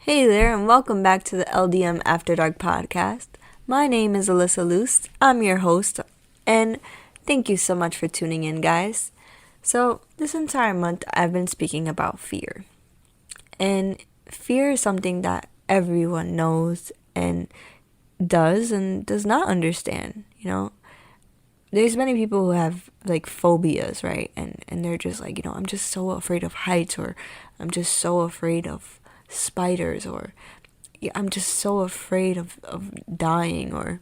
Hey there, and welcome back to the LDM After Dark podcast. My name is Alyssa Luce. I'm your host, and thank you so much for tuning in, guys. So, this entire month, I've been speaking about fear. And fear is something that everyone knows and does not understand, There's many people who have like phobias, right? And they're just like, I'm just so afraid of heights, or I'm just so afraid of spiders, or I'm just so afraid of dying, or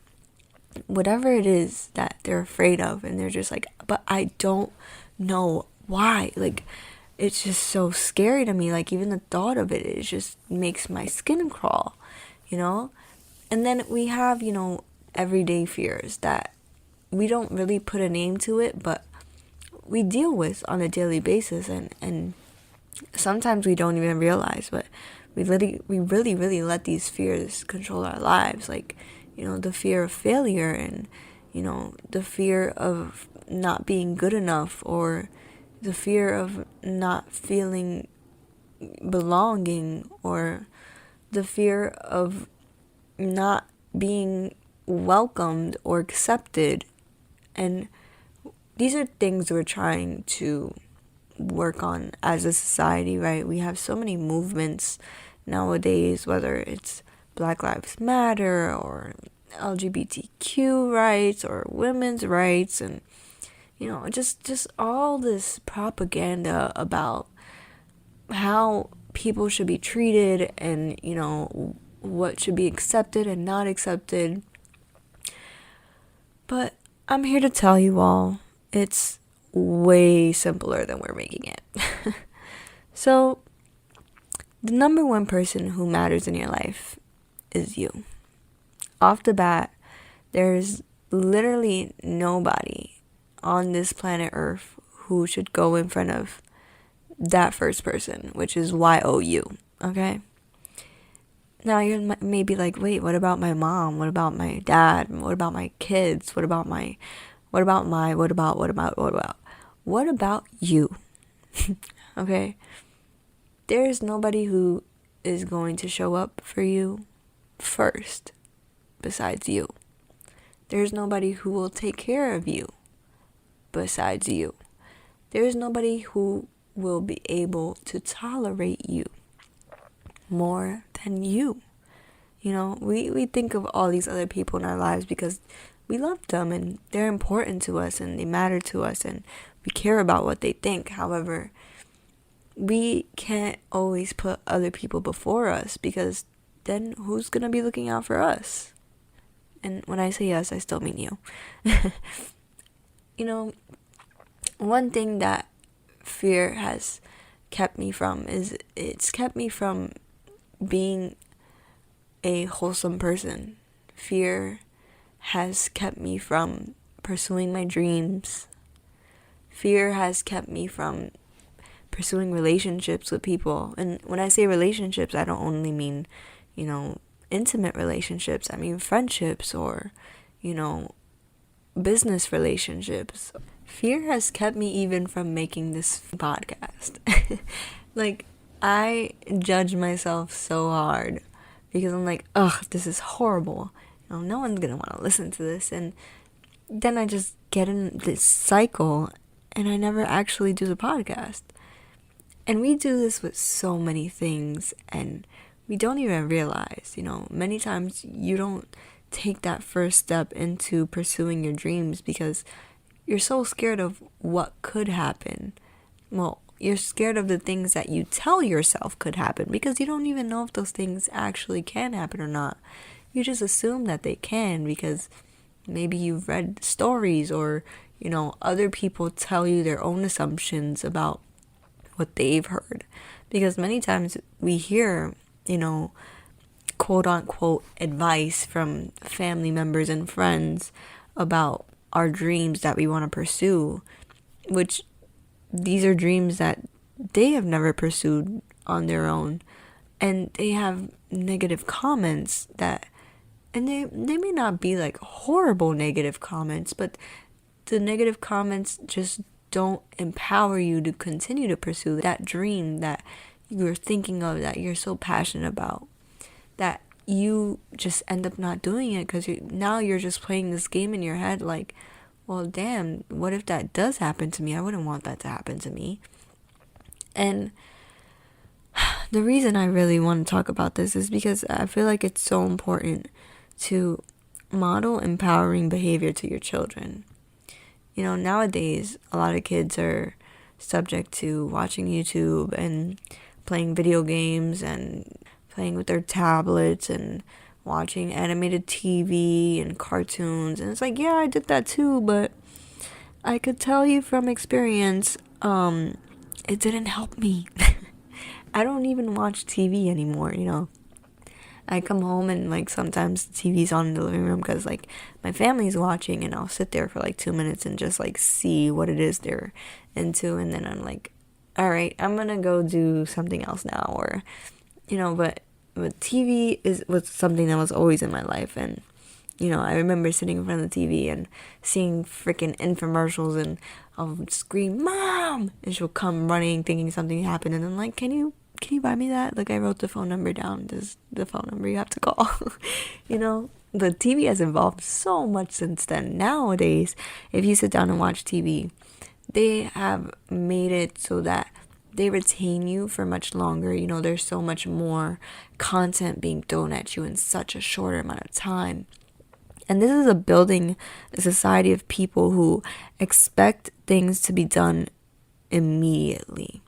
whatever it is that they're afraid of. And they're just like, but I don't know why. Like, it's just so scary to me. Like, even the thought of it just makes my skin crawl. And then we have, everyday fears that we don't really put a name to it, but we deal with on a daily basis, and sometimes we don't even realize, but we really let these fears control our lives. Like, the fear of failure, and the fear of not being good enough, or the fear of not feeling belonging, or the fear of not being welcomed or accepted. And these are things we're trying to work on as a society, right? We have so many movements nowadays, whether it's Black Lives Matter, or LGBTQ rights, or women's rights, and just all this propaganda about how people should be treated, and what should be accepted and not accepted. But I'm here to tell you all, it's way simpler than we're making it. So, the number one person who matters in your life is you. Off the bat, there's literally nobody on this planet Earth who should go in front of that first person, which is YOU, okay? Now you're maybe like, wait, what about my mom? What about my dad? What about my kids? What about you? Okay? There's nobody who is going to show up for you first besides you. There's nobody who will take care of you besides you. There's nobody who will be able to tolerate you more than you. We think of all these other people in our lives because we love them, and they're important to us, and they matter to us, and we care about what they think. However, we can't always put other people before us, because then who's going to be looking out for us? And when I say us, I still mean you. One thing that fear has kept me from is it's kept me from being a wholesome person. Fear has kept me from pursuing my dreams. Fear has kept me from pursuing relationships with people. And when I say relationships, I don't only mean, intimate relationships. I mean friendships, or, business relationships. Fear has kept me even from making this podcast. Like, I judge myself so hard because I'm like, ugh, this is horrible. No one's gonna want to listen to this. And then I just get in this cycle, and I never actually do the podcast. And we do this with so many things, and we don't even realize, many times you don't take that first step into pursuing your dreams because you're so scared of what could happen. Well, you're scared of the things that you tell yourself could happen, because you don't even know if those things actually can happen or not. You just assume that they can because maybe you've read stories, or, other people tell you their own assumptions about what they've heard. Because many times we hear, quote unquote advice from family members and friends about our dreams that we want to pursue, which these are dreams that they have never pursued on their own, and they have negative comments and they may not be like horrible negative comments, but the negative comments just don't empower you to continue to pursue that dream that you're thinking of, that you're so passionate about, that you just end up not doing it because now you're just playing this game in your head like, well, damn, what if that does happen to me? I wouldn't want that to happen to me. And the reason I really want to talk about this is because I feel like it's so important to model empowering behavior to your children. You know, nowadays, a lot of kids are subject to watching YouTube and playing video games and playing with their tablets and watching animated TV and cartoons. And it's like, yeah, I did that too, but I could tell you from experience, it didn't help me. I don't even watch TV anymore, you know. I come home and like sometimes the TV's on in the living room because like my family's watching, and I'll sit there for like 2 minutes and just like see what it is they're into, and then I'm like, all right, I'm gonna go do something else now, or you know. But TV was something that was always in my life, and you know, I remember sitting in front of the TV and seeing freaking infomercials, and I'll scream, "Mom!" and she'll come running thinking something happened, and I'm like, can you buy me that? Like, I wrote the phone number down. This is the phone number you have to call. You know, the TV has evolved so much since then. Nowadays, if you sit down and watch TV, they have made it so that they retain you for much longer. You know, there's so much more content being thrown at you in such a shorter amount of time. And this is building a society of people who expect things to be done immediately.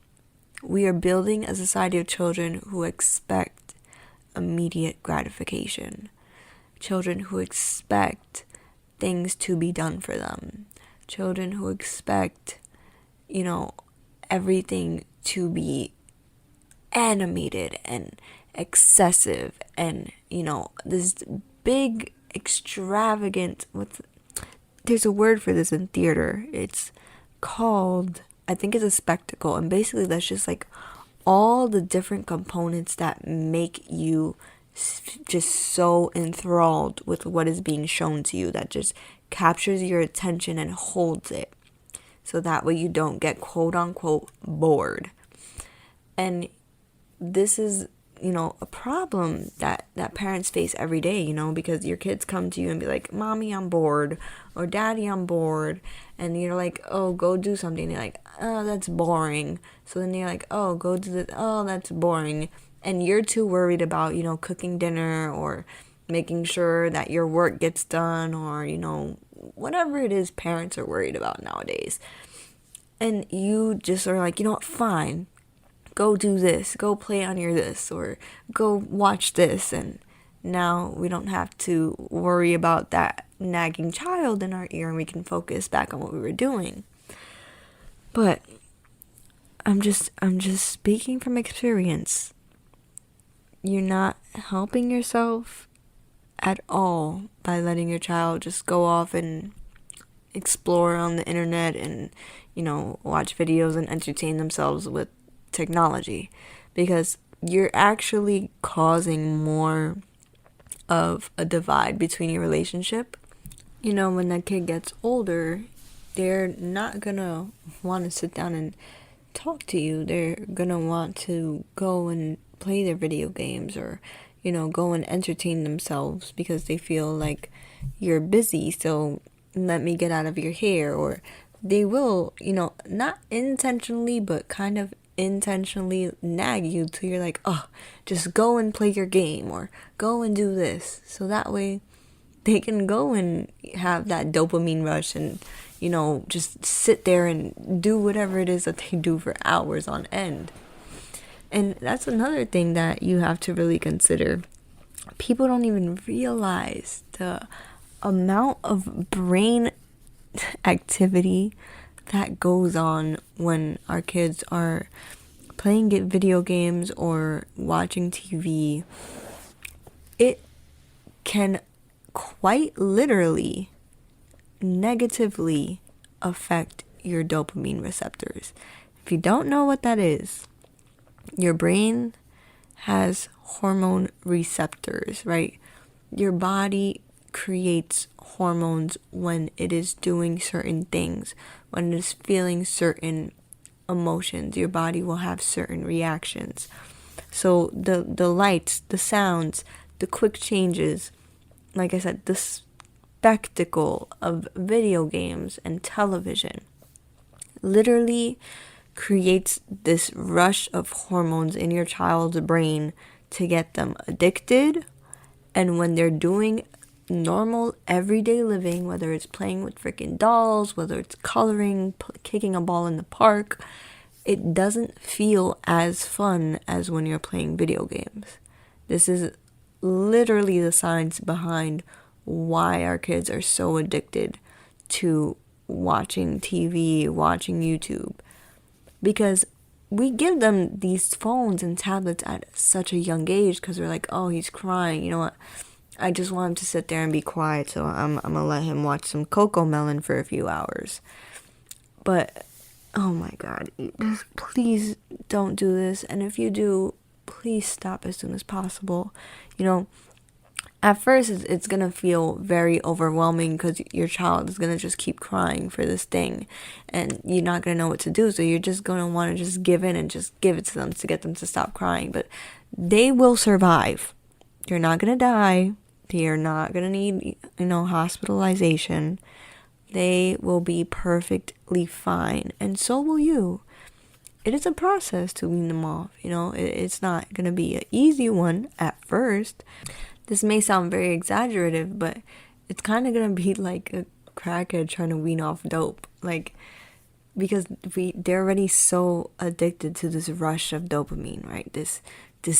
We are building a society of children who expect immediate gratification. Children who expect things to be done for them. Children who expect, you know, everything to be animated and excessive and, you know, this big, extravagant, there's a word for this in theater. It's called, I think it's a spectacle, and basically that's just like all the different components that make you just so enthralled with what is being shown to you, that just captures your attention and holds it, so that way you don't get quote unquote bored. And this is, you know, a problem that parents face every day, you know, because your kids come to you and be like, "Mommy, I'm bored," or "Daddy, I'm bored," and you're like, "Oh, go do something." And you're like, "Oh, that's boring." So then you're like, "Oh, go do this." "Oh, that's boring." And you're too worried about, you know, cooking dinner or making sure that your work gets done, or, you know, whatever it is parents are worried about nowadays. And you just are like, "You know what, fine. Go do this, go play on your this, or go watch this." And now we don't have to worry about that nagging child in our ear, and we can focus back on what we were doing. But I'm just speaking from experience. You're not helping yourself at all by letting your child just go off and explore on the internet and, you know, watch videos and entertain themselves with technology, because you're actually causing more of a divide between your relationship. You know, when that kid gets older, they're not gonna want to sit down and talk to you. They're gonna want to go and play their video games, or, you know, go and entertain themselves because they feel like you're busy, so let me get out of your hair. Or they will, you know, not intentionally, but kind of intentionally nag you till you're like, "Oh, just go and play your game," or "Go and do this," so that way they can go and have that dopamine rush and, you know, just sit there and do whatever it is that they do for hours on end. And that's another thing that you have to really consider. People don't even realize the amount of brain activity that goes on when our kids are playing video games or watching TV. It can quite literally negatively affect your dopamine receptors. If you don't know what that is, your brain has hormone receptors, right? Your body creates hormones when it is doing certain things, when it is feeling certain emotions. Your body will have certain reactions. So the lights, the sounds, the quick changes, like I said, the spectacle of video games and television literally creates this rush of hormones in your child's brain to get them addicted. And when they're doing normal everyday living, whether it's playing with freaking dolls, whether it's coloring, kicking a ball in the park, it doesn't feel as fun as when you're playing video games. This is literally the science behind why our kids are so addicted to watching TV, watching YouTube. Because we give them these phones and tablets at such a young age because we're like, oh, he's crying. You know what? I just want him to sit there and be quiet, so I'm going to let him watch some Coco Melon for a few hours. But, oh my God, just please don't do this. And if you do, please stop as soon as possible. You know, at first it's going to feel very overwhelming because your child is going to just keep crying for this thing. And you're not going to know what to do, so you're just going to want to just give in and just give it to them to get them to stop crying. But they will survive. You're not going to die. You're not going to need, hospitalization. They will be perfectly fine. And so will you. It is a process to wean them off. It's not going to be an easy one at first. This may sound very exaggerative, but it's kind of going to be like a crackhead trying to wean off dope. Because they're already so addicted to this rush of dopamine, right? This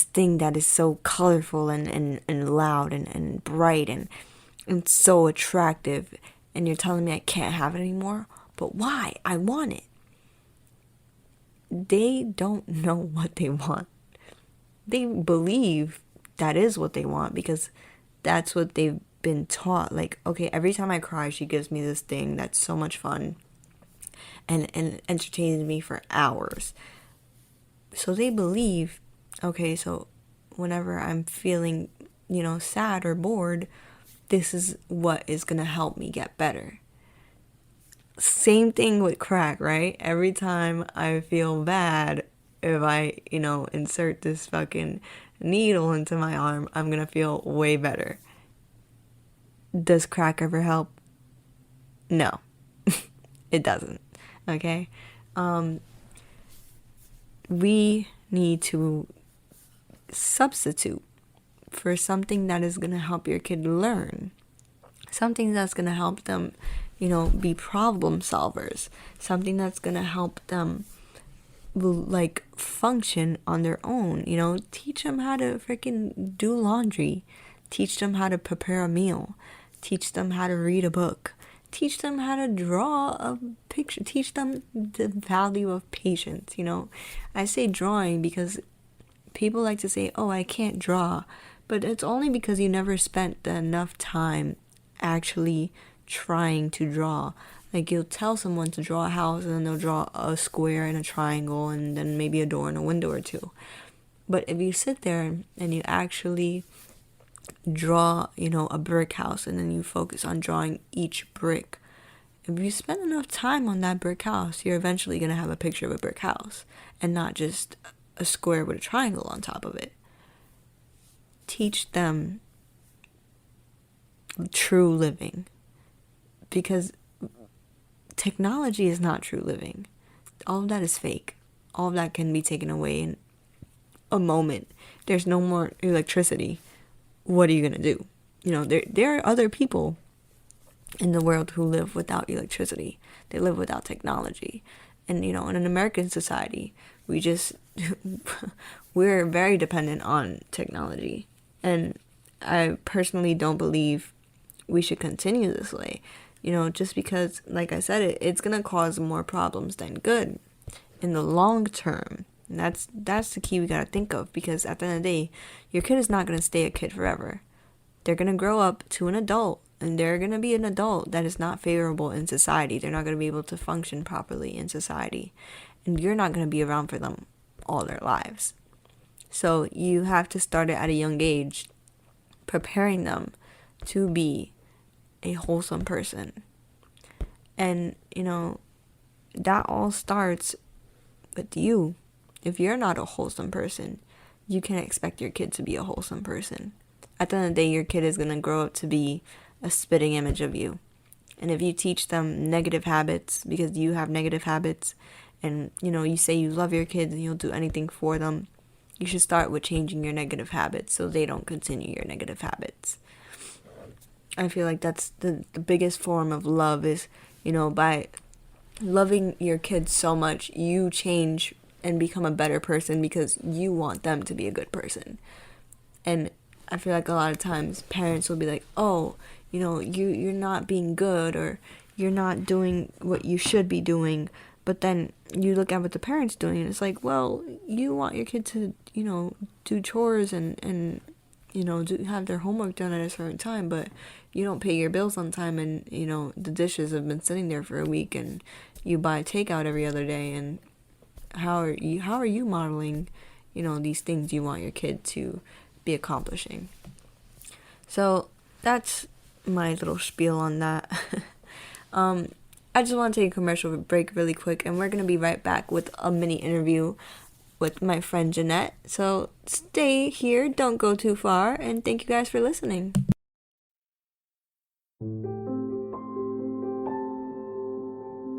thing that is so colorful and loud and bright and so attractive. And you're telling me I can't have it anymore? But why? I want it. They don't know what they want. They believe that is what they want because that's what they've been taught. Like, okay, every time I cry, she gives me this thing that's so much fun and entertains me for hours. So they believe, okay, so whenever I'm feeling, sad or bored, this is what is going to help me get better. Same thing with crack, right? Every time I feel bad, if I, insert this fucking needle into my arm, I'm going to feel way better. Does crack ever help? No, it doesn't. Okay? We need to substitute for something that is going to help your kid learn. Something that's going to help them, be problem solvers. Something that's going to help them, function on their own. Teach them how to freaking do laundry. Teach them how to prepare a meal. Teach them how to read a book. Teach them how to draw a picture. Teach them the value of patience. I say drawing because people like to say, oh, I can't draw. But it's only because you never spent enough time actually trying to draw. Like, you'll tell someone to draw a house and then they'll draw a square and a triangle and then maybe a door and a window or two. But if you sit there and you actually draw, a brick house and then you focus on drawing each brick, if you spend enough time on that brick house, you're eventually going to have a picture of a brick house and not just a square with a triangle on top of it. Teach them true living, because technology is not true living. All of that is fake. All of that can be taken away in a moment. There's no more electricity. What are you going to do? There are other people in the world who live without electricity. They live without technology. And, in an American society, we're very dependent on technology. And I personally don't believe we should continue this way. Just because, like I said, it's going to cause more problems than good in the long term. And that's the key we got to think of, because at the end of the day, your kid is not going to stay a kid forever. They're going to grow up to an adult, and they're going to be an adult that is not favorable in society. They're not going to be able to function properly in society. And you're not going to be around for them all their lives. So you have to start it at a young age, preparing them to be a wholesome person. And, that all starts with you. If you're not a wholesome person, you can't expect your kid to be a wholesome person. At the end of the day, your kid is going to grow up to be a spitting image of you. And if you teach them negative habits because you have negative habits, and you say you love your kids and you'll do anything for them, you should start with changing your negative habits so they don't continue your negative habits. I feel like that's the biggest form of love is, by loving your kids so much, you change and become a better person because you want them to be a good person. And I feel like a lot of times parents will be like, oh, you're not being good, or you're not doing what you should be doing. But then you look at what the parents doing, and it's like, well, you want your kid to, do chores and have their homework done at a certain time, but you don't pay your bills on time, and, the dishes have been sitting there for a week, and you buy takeout every other day, and how are you modeling, these things you want your kid to be accomplishing? So that's my little spiel on that. I just want to take a commercial break really quick, and we're going to be right back with a mini interview with my friend Jeanette. So stay here, don't go too far, and thank you guys for listening.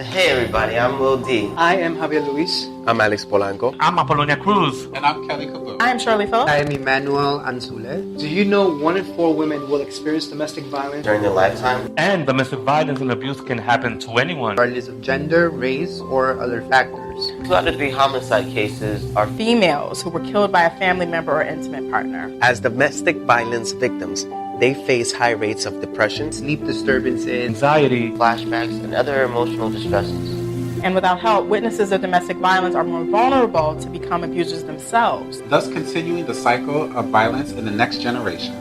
Hey everybody, I'm Lil D. I am Javier Luis. I'm Alex Polanco. I'm Apollonia Cruz. And I'm Kelly Caboose. I am Shirley Phillips. I am Emmanuel Anzule. Do you know 1 in 4 women will experience domestic violence During their lifetime. And domestic violence and abuse can happen to anyone, regardless of gender, race, or other factors. 2 out of 3 homicide cases are Females who were killed by a family member or intimate partner. As domestic violence victims, they face high rates of depression, Sleep disturbances, anxiety, flashbacks, and other emotional distresses. And without help, witnesses of domestic violence are more vulnerable to become abusers themselves. thus continuing the cycle of violence in the next generation.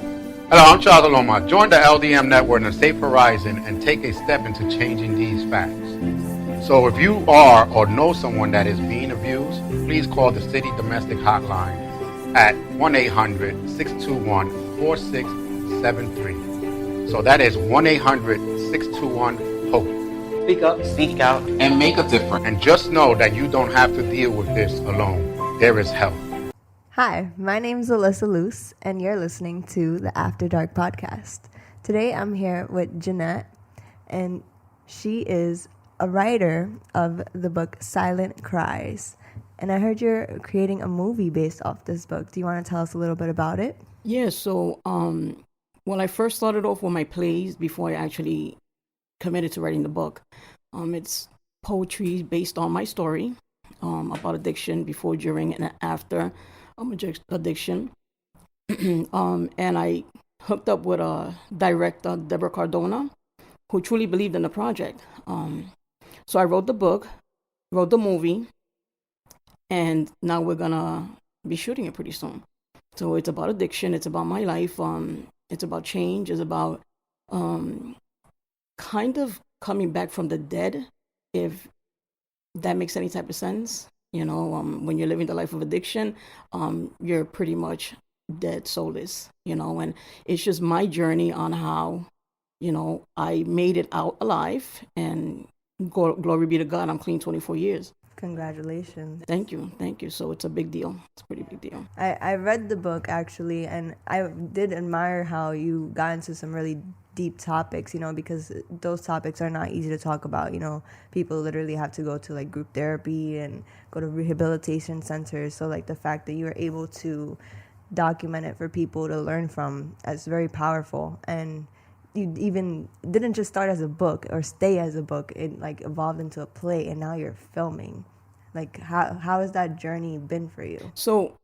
Hello, I'm Charles Aloma. Join the LDM network in a safe horizon and take a step into changing these facts. So if you are or know someone that is being abused, please call the City Domestic Hotline at 1-800-621-4673. So that is 1-800-621-HOPE. Speak up, Speak out, And make a difference. And just know that you don't have to deal with this alone. There is help. Hi, my name's Alyssa Luce, and you're listening to the After Dark podcast. Today I'm here with Jeanette, and she is a writer of the book Silent Cries. And I heard you're creating a movie based off this book. Do you want to tell us a little bit about it? Yeah, so I first started off with my plays before I actually committed to writing the book. It's poetry based on my story about addiction before, during, and after addiction. And I hooked up with a director, Deborah Cardona, who truly believed in the project. So I wrote the book, wrote the movie, and now we're gonna be shooting it pretty soon. So it's about addiction, it's about my life, it's about change, it's about kind of coming back from the dead, if that makes any type of sense. When you're living the life of addiction, you're pretty much dead, soulless, and it's just my journey on how, I made it out alive, and glory be to God, I'm clean 24 years. Congratulations. Thank you. So it's a big deal. It's a pretty big deal. I read the book, actually, and I did admire how you got into some really deep topics, because those topics are not easy to talk about. People literally have to go to like group therapy and go to rehabilitation centers. So like the fact that you were able to document it for people to learn from, is very powerful. And you even didn't just start as a book or stay as a book. It like evolved into a play, and now you're filming. Like how has that journey been for you? So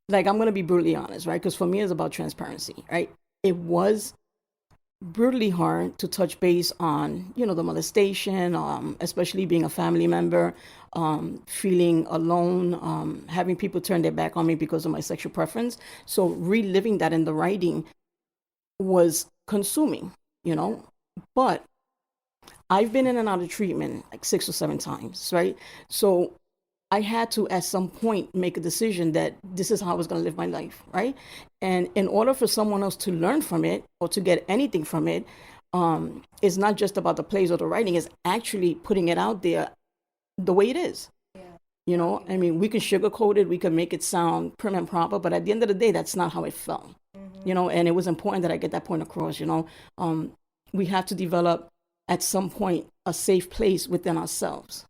like, I'm going to be brutally honest, right? Because for me, it's about transparency, right? It was brutally hard to touch base on, the molestation, especially being a family member, feeling alone, having people turn their back on me because of my sexual preference. So reliving that in the writing was consuming, but I've been in and out of treatment like 6 or 7 times, right? So I had to, at some point, make a decision that this is how I was going to live my life, right? And in order for someone else to learn from it or to get anything from it, it's not just about the plays or the writing, it's actually putting it out there the way it is. You know, I mean, we can sugarcoat it, we can make it sound prim and proper, but at the end of the day, that's not how it felt. You know, and it was important that I get that point across. You know, we have to develop at some point a safe place within ourselves.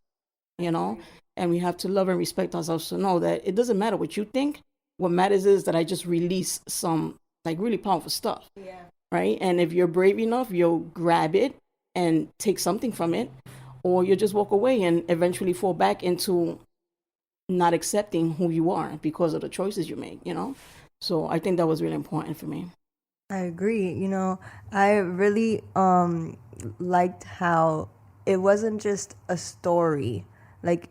You know, and we have to love and respect ourselves to know that it doesn't matter what you think. What matters is that I just release some like really powerful stuff. Yeah. Right. And if you're brave enough, you'll grab it and take something from it, or you'll just walk away and eventually fall back into not accepting who you are because of the choices you make, you know? So I think that was really important for me. I agree. You know, I really liked how it wasn't just a story. Like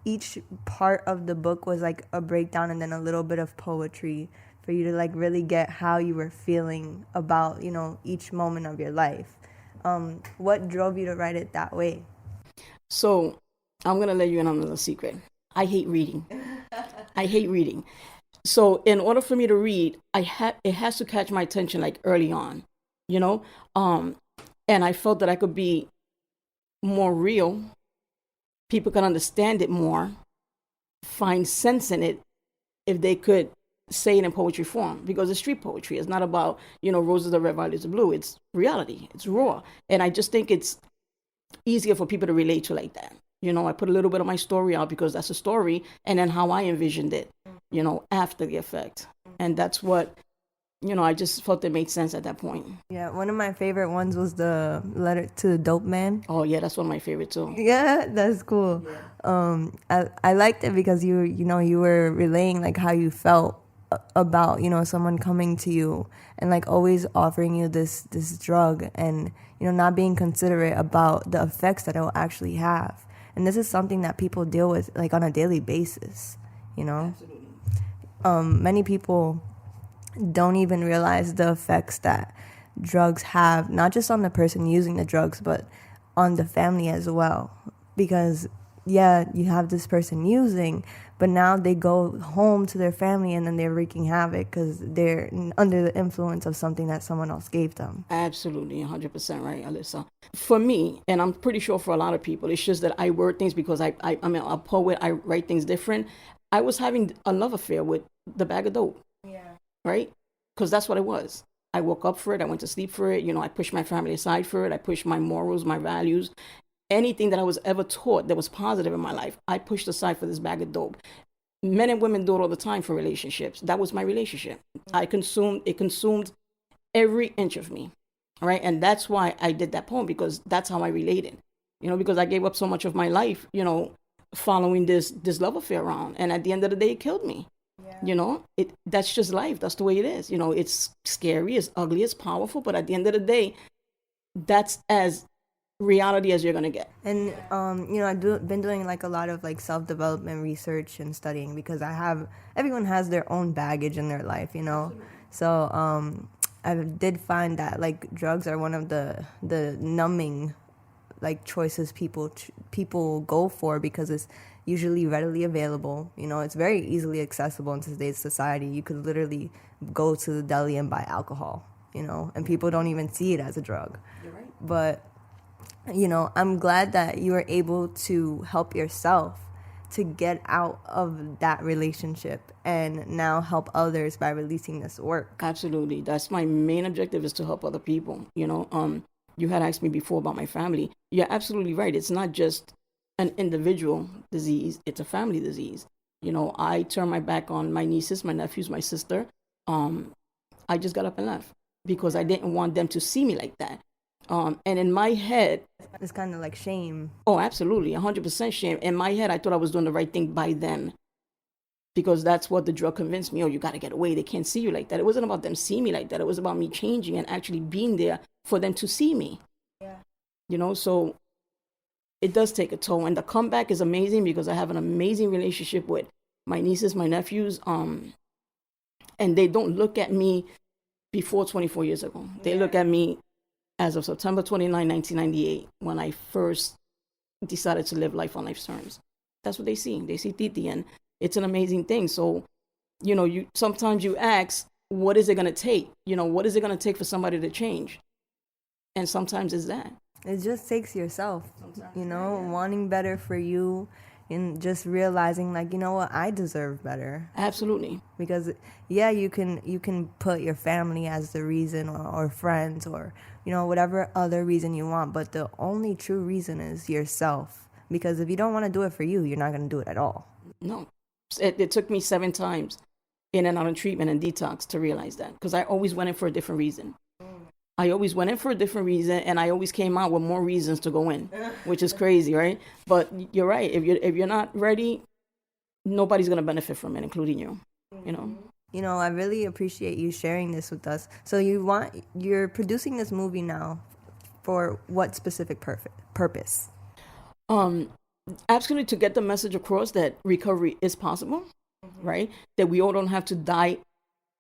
each part of the book was like a breakdown and then a little bit of poetry for you to like really get how you were feeling about, you know, each moment of your life. What drove you to write it that way? So I'm going to let you in on a little secret. I hate reading. I hate reading. So in order for me to read, it has to catch my attention like early on, you know? And I felt that I could be more real. People can understand it more, find sense in it if they could say it in poetry form, because it's street poetry. It's not about, you know, roses are red, violets are blue. It's reality. It's raw. And I just think it's easier for people to relate to like that. You know, I put a little bit of my story out because that's a story, and then how I envisioned it, you know, after the effect. And that's what, you know, I just felt it made sense at that point. Yeah, one of my favorite ones was the letter to the dope man. Oh yeah, that's one of my favorite too. Yeah, that's cool. I liked it because you were relaying like how you felt about, you know, someone coming to you and like always offering you this drug and, you know, not being considerate about the effects that it will actually have. And this is something that people deal with like on a daily basis, you know. Absolutely. Many people don't even realize the effects that drugs have, not just on the person using the drugs, but on the family as well. Because, yeah, you have this person using, but now they go home to their family and then they're wreaking havoc because they're under the influence of something that someone else gave them. Absolutely, 100% right, Alyssa. For me, and I'm pretty sure for a lot of people, it's just that I word things because I'm a poet, I write things different. I was having a love affair with the bag of dope. Yeah. Right? Because that's what it was. I woke up for it. I went to sleep for it. You know, I pushed my family aside for it. I pushed my morals, my values. Anything that I was ever taught that was positive in my life, I pushed aside for this bag of dope. Men and women do it all the time for relationships. That was my relationship. It consumed every inch of me. Right? And that's why I did that poem, because that's how I related. You know, because I gave up so much of my life, you know, following this love affair around. And at the end of the day, it killed me. Yeah. You know, that's just life. That's the way it is. You know, it's scary, it's ugly, it's powerful. But at the end of the day, that's as reality as you're going to get. And, you know, I've been doing like a lot of like self-development research and studying because everyone has their own baggage in their life, you know. So I did find that like drugs are one of the numbing like choices people go for because it's usually readily available. You know, it's very easily accessible in today's society. You could literally go to the deli and buy alcohol, you know, and people don't even see it as a drug. You're right. But, you know, I'm glad that you were able to help yourself to get out of that relationship and now help others by releasing this work. Absolutely. That's my main objective, is to help other people. You know, you had asked me before about my family. You're absolutely right. It's not just an individual disease. It's a family disease. You know, I turned my back on my nieces, my nephews, my sister. I just got up and left because I didn't want them to see me like that. And in my head, it's kind of like shame. Oh, absolutely. 100% shame. In my head, I thought I was doing the right thing by them because that's what the drug convinced me. Oh, you got to get away. They can't see you like that. It wasn't about them seeing me like that. It was about me changing and actually being there for them to see me. Yeah. You know, so it does take a toll. And the comeback is amazing because I have an amazing relationship with my nieces, my nephews. And they don't look at me before 24 years ago. They look at me as of September 29, 1998, when I first decided to live life on life's terms. That's what they see. They see Titi, and it's an amazing thing. So, you know, sometimes you ask, what is it going to take? You know, what is it going to take for somebody to change? And sometimes it's that. It just takes yourself, you know, wanting better for you, and just realizing like, you know what, I deserve better. Absolutely. Because yeah, you can put your family as the reason, or friends, or whatever other reason you want, but the only true reason is yourself. Because if you don't want to do it for you, you're not going to do it at all. No. It took me 7 times in and out of treatment and detox to realize that, because I always went in for a different reason. I always went in for a different reason, and I always came out with more reasons to go in, which is crazy, right? But you're right. If you're not ready, nobody's going to benefit from it, including you, I really appreciate you sharing this with us. So you're producing this movie now for what specific purpose? Absolutely, to get the message across that recovery is possible, right? That we all don't have to die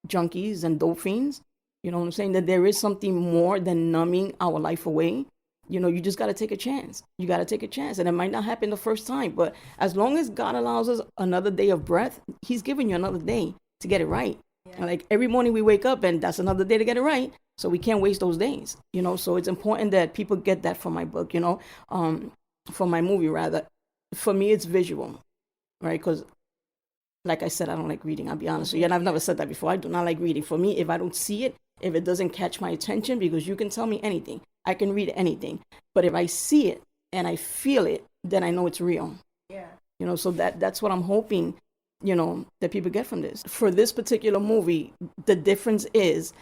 junkies and dope fiends. You know what I'm saying? That there is something more than numbing our life away. You just got to take a chance. You got to take a chance. And it might not happen the first time, but as long as God allows us another day of breath, he's giving you another day to get it right. Yeah. Like every morning we wake up and that's another day to get it right. So we can't waste those days, so it's important that people get that from my book, from my movie rather. For me, it's visual, right? Because like I said, I don't like reading. I'll be honest with you. And I've never said that before. I do not like reading. For me, if I don't see it, if it doesn't catch my attention, because you can tell me anything, I can read anything. But if I see it and I feel it, then I know it's real. Yeah. So that's what I'm hoping, that people get from this. For this particular movie, the difference is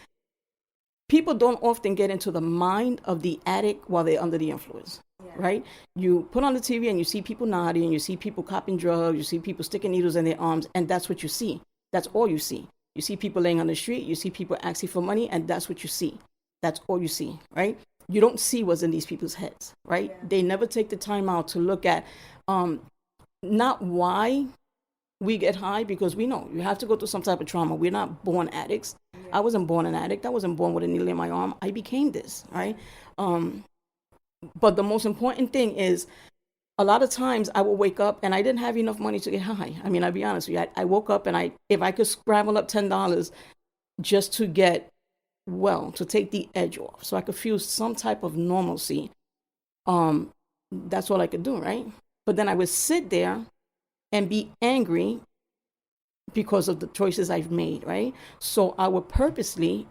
people don't often get into the mind of the addict while they're under the influence. Right? You put on the TV and you see people nodding, and you see people copping drugs, you see people sticking needles in their arms, and that's what you see. That's all you see. You see people laying on the street, you see people asking for money, and that's what you see. That's all you see, right? You don't see what's in these people's heads, right? Yeah. They never take the time out to look at not why we get high, because we know you have to go through some type of trauma. We're not born addicts. Yeah. I wasn't born an addict. I wasn't born with a needle in my arm. I became this, right? But the most important thing is, a lot of times I will wake up and I didn't have enough money to get high. I mean, I'll be honest with you. I woke up and if I could scramble up $10 just to get to take the edge off, so I could feel some type of normalcy, that's all I could do, right? But then I would sit there and be angry because of the choices I've made, right? So I would purposely,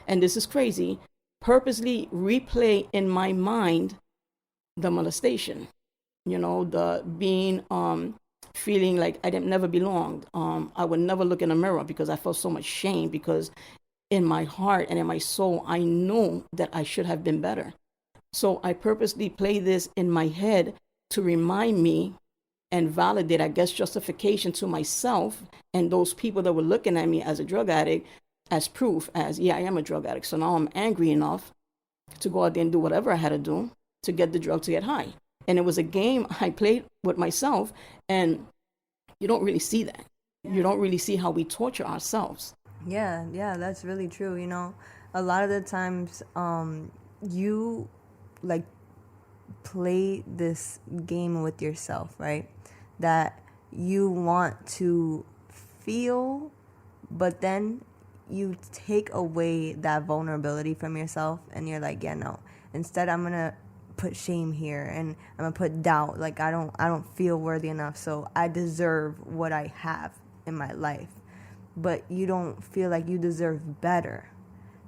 and this is crazy, purposely replay in my mind the molestation, the being, feeling like I didn't never belonged. I would never look in a mirror because I felt so much shame, because in my heart and in my soul, I knew that I should have been better. So I purposely play this in my head to remind me and validate, I guess, justification to myself and those people that were looking at me as a drug addict, as proof, as, yeah, I am a drug addict. So now I'm angry enough to go out there and do whatever I had to do to get the drug to get high. And it was a game I played with myself, and you don't really see that. You don't really see how we torture ourselves. Yeah, that's really true. A lot of the times you like play this game with yourself, right? That you want to feel, but then you take away that vulnerability from yourself, and you're like, yeah, no. Instead, I'm gonna put shame here, and I'm gonna put doubt. Like I don't feel worthy enough, so I deserve what I have in my life. But you don't feel like you deserve better.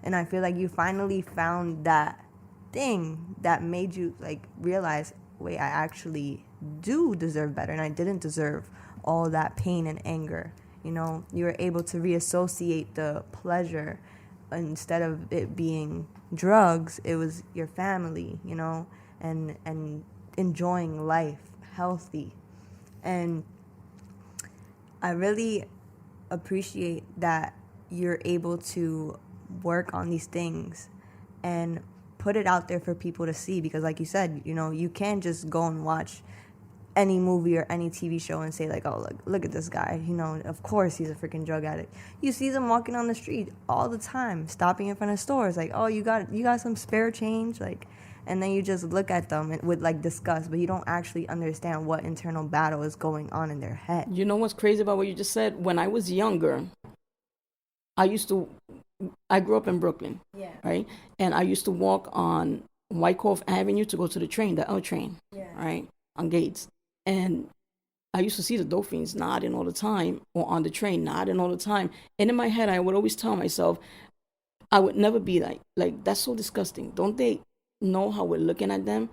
And I feel like you finally found that thing that made you like realize, wait, I actually do deserve better, and I didn't deserve all that pain and anger. You were able to reassociate the pleasure. Instead of it being drugs, it was your family, and enjoying life, healthy. And I really appreciate that you're able to work on these things and put it out there for people to see, because like you said, you can't just go and watch any movie or any TV show and say like, oh, look at this guy, of course he's a freaking drug addict. You see them walking on the street all the time, stopping in front of stores, like, oh, you got some spare change, like, and then you just look at them with like disgust, but you don't actually understand what internal battle is going on in their head. You know what's crazy about what you just said? When I was younger, I grew up in Brooklyn, right? And I used to walk on Wyckoff Avenue to go to the train, the L train, right, on Gates. And I used to see the dope fiends nodding all the time, or on the train nodding all the time. And in my head, I would always tell myself, I would never be like that's so disgusting. Don't they know how we're looking at them,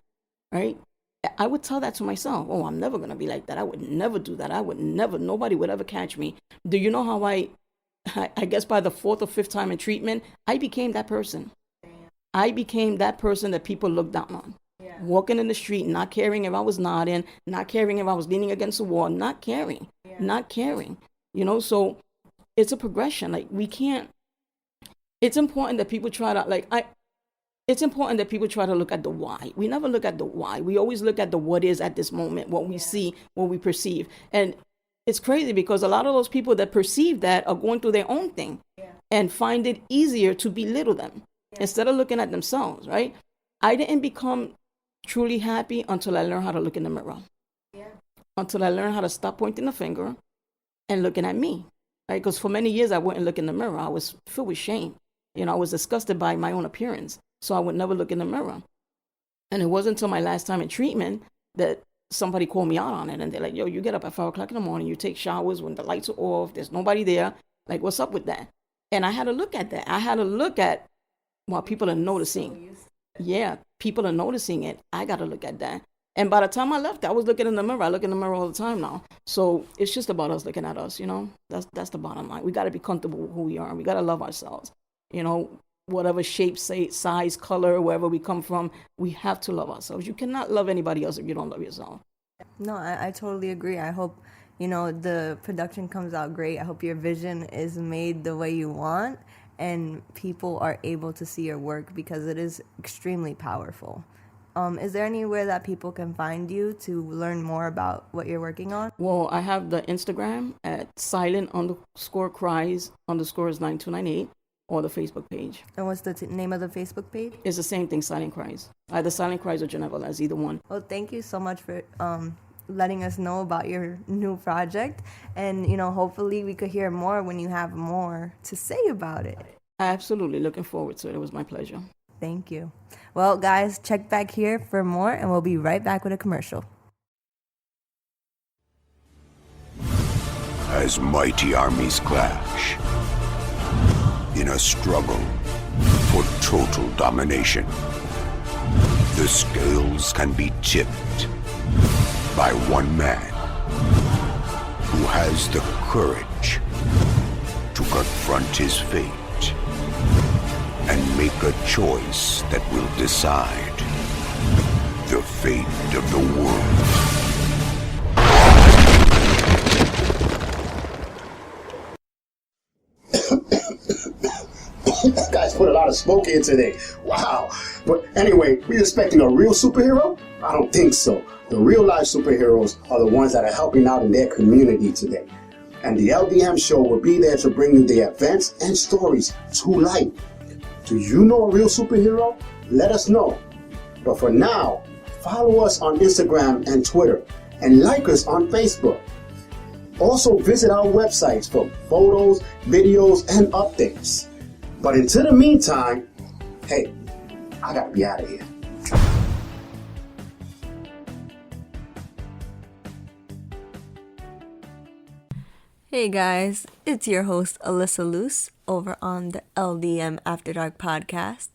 right? I would tell that to myself. Oh, I'm never gonna be like that. I would never do that. I would never. Nobody would ever catch me. Do you know how I guess by the fourth or fifth time in treatment, I became that person. I became that person that people looked down on. Yeah. Walking in the street, not caring if I was nodding, not caring if I was leaning against the wall, not caring, not caring. You know, so it's a progression. Like we can't. It's important that people try to it's important that people try to look at the why. We never look at the why. We always look at the what is at this moment, what we see, what we perceive. And it's crazy because a lot of those people that perceive that are going through their own thing and find it easier to belittle them instead of looking at themselves, right? I didn't become truly happy until I learned how to look in the mirror. Until I learned how to stop pointing the finger and looking at me, right? Because for many years I wouldn't look in the mirror. I was filled with shame. You know, I was disgusted by my own appearance. So I would never look in the mirror. And it wasn't until my last time in treatment that somebody called me out on it. And they're like, yo, you get up at 5 o'clock in the morning, you take showers when the lights are off, there's nobody there. Like, what's up with that? And I had to look at that. I had to look at what people are noticing. Yeah, people are noticing it. I got to look at that. And by the time I left, I was looking in the mirror. I look in the mirror all the time now. So it's just about us looking at us, you know. That's the bottom line. We got to be comfortable with who we are. We got to love ourselves. You know, whatever shape, size, color, wherever we come from, we have to love ourselves. You cannot love anybody else if you don't love yourself. No, I totally agree. I hope, the production comes out great. I hope your vision is made the way you want and people are able to see your work because it is extremely powerful. Is there anywhere that people can find you to learn more about what you're working on? Well, I have the Instagram at silent_cries_9298. Or the Facebook page. And what's the name of the Facebook page? It's the same thing, Silent Cries. Either Silent Cries or Geneva Les, either one. Well, thank you so much for letting us know about your new project. And, hopefully we could hear more when you have more to say about it. Absolutely. Looking forward to it. It was my pleasure. Thank you. Well, guys, check back here for more, and we'll be right back with a commercial. As mighty armies clash in a struggle for total domination, the scales can be tipped by one man who has the courage to confront his fate and make a choice that will decide the fate of the world. Guys put a lot of smoke in today. Wow. But anyway, we expecting a real superhero? I don't think so. The real life superheroes are the ones that are helping out in their community today. And the LDM show will be there to bring you the events and stories to light. Do you know a real superhero? Let us know. But for now, follow us on Instagram and Twitter and like us on Facebook. Also visit our websites for photos, videos, and updates. But until the meantime, hey, I gotta be out of here. Hey guys, it's your host Alyssa Luce over on the LDM After Dark podcast.